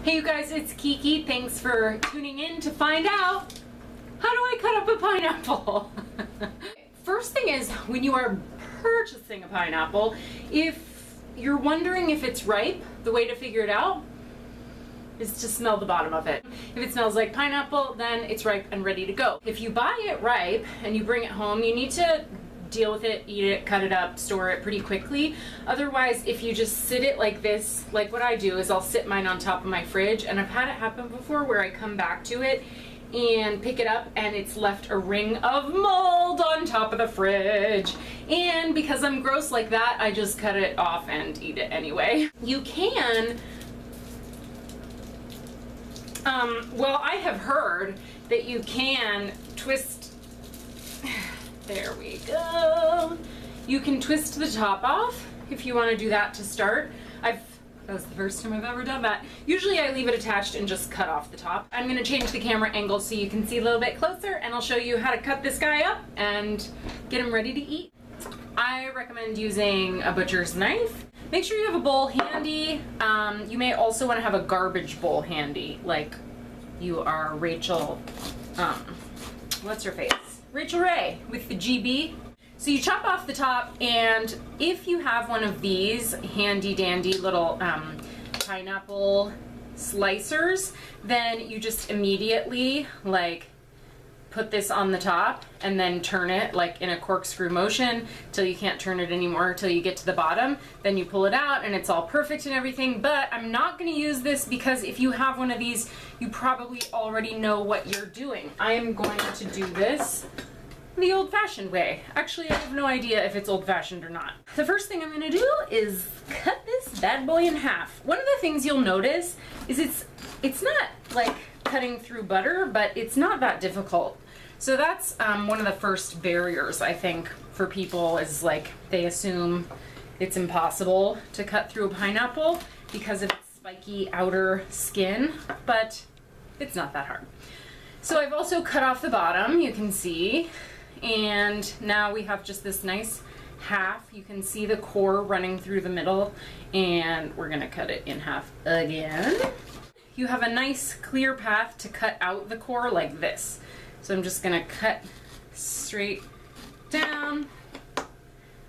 Hey you guys, it's Kiki. Thanks for tuning in to find out how do I cut up a pineapple. First thing is, when you are purchasing a pineapple, if you're wondering if it's ripe, the way to figure it out is to smell the bottom of it. If it smells like pineapple, then it's ripe and ready to go. If you buy it ripe and you bring it home, you need to deal with it, eat it, cut it up, store it pretty quickly. Otherwise, if you just sit it like this, like what I do is I'll sit mine on top of my fridge, and I've had it happen before where I come back to it and pick it up and it's left a ring of mold on top of the fridge. And because I'm gross like that, I just cut it off and eat it anyway. You can, well, I have heard that you can twist. There we go. You can twist the top off if you want to do that to start. That was the first time I've ever done that. Usually I leave it attached and just cut off the top. I'm going to change the camera angle so you can see a little bit closer, and I'll show you how to cut this guy up and get him ready to eat. I recommend using a butcher's knife. Make sure you have a bowl handy. You may also want to have a garbage bowl handy, like you are Rachel, what's her face? Rachel Ray with the GB. So you chop off the top, and if you have one of these handy dandy little pineapple slicers, then you just immediately like put this on the top and then turn it like in a corkscrew motion till you can't turn it anymore, till you get to the bottom. Then you pull it out and it's all perfect and everything. But I'm not going to use this because if you have one of these, you probably already know what you're doing. I am going to do this the old-fashioned way. Actually, I have no idea if it's old-fashioned or not. The first thing I'm going to do is cut this bad boy in half. One of the things you'll notice is it's not like cutting through butter, but it's not that difficult. So that's one of the first barriers, I think, for people, is like they assume it's impossible to cut through a pineapple because of its spiky outer skin, but it's not that hard. So I've also cut off the bottom, you can see, and now we have just this nice half. You can see the core running through the middle, and we're gonna cut it in half again. You have a nice clear path to cut out the core like this. So I'm just gonna cut straight down,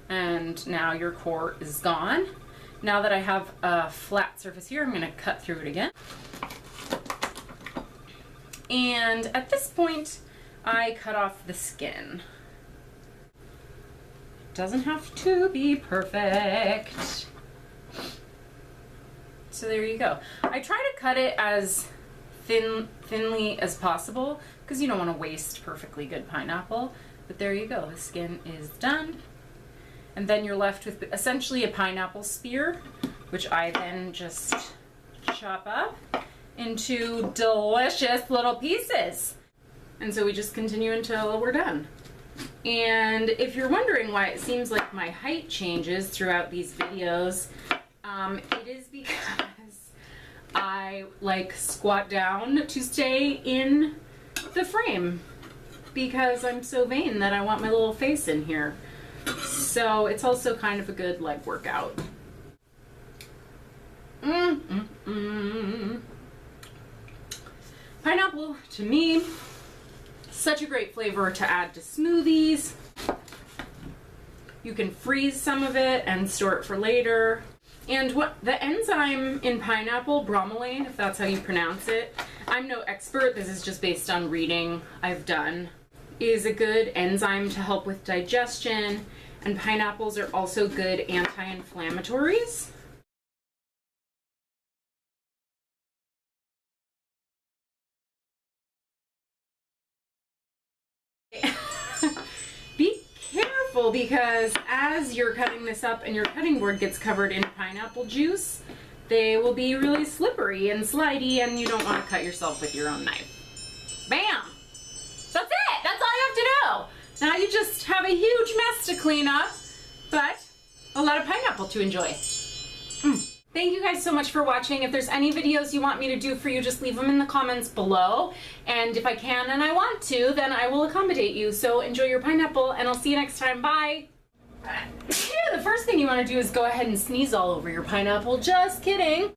and now your core is gone. Now that I have a flat surface here, I'm gonna cut through it again. And at this point, I cut off the skin. Doesn't have to be perfect. So there you go. I try to cut it as thinly as possible because you don't want to waste perfectly good pineapple. But there you go, the skin is done. And then you're left with essentially a pineapple spear, which I then just chop up into delicious little pieces. And so we just continue until we're done. And if you're wondering why it seems like my height changes throughout these videos, it is because I like squat down to stay in the frame because I'm so vain that I want my little face in here. So it's also kind of a good leg workout. Pineapple, to me, such a great flavor to add to smoothies. You can freeze some of it and store it for later. And what the enzyme in pineapple, bromelain, if that's how you pronounce it, I'm no expert, this is just based on reading I've done, is a good enzyme to help with digestion, and pineapples are also good anti-inflammatories. Be careful, because as you're cutting this up and your cutting board gets covered in pineapple juice, they will be really slippery and slidey, and you don't want to cut yourself with your own knife. Bam! That's it! That's all you have to do! Now you just have a huge mess to clean up, but a lot of pineapple to enjoy. Thank you guys so much for watching. If there's any videos you want me to do for you, just leave them in the comments below. And if I can and I want to, then I will accommodate you. So enjoy your pineapple, and I'll see you next time. Bye! The first thing you want to do is go ahead and sneeze all over your pineapple. Just kidding.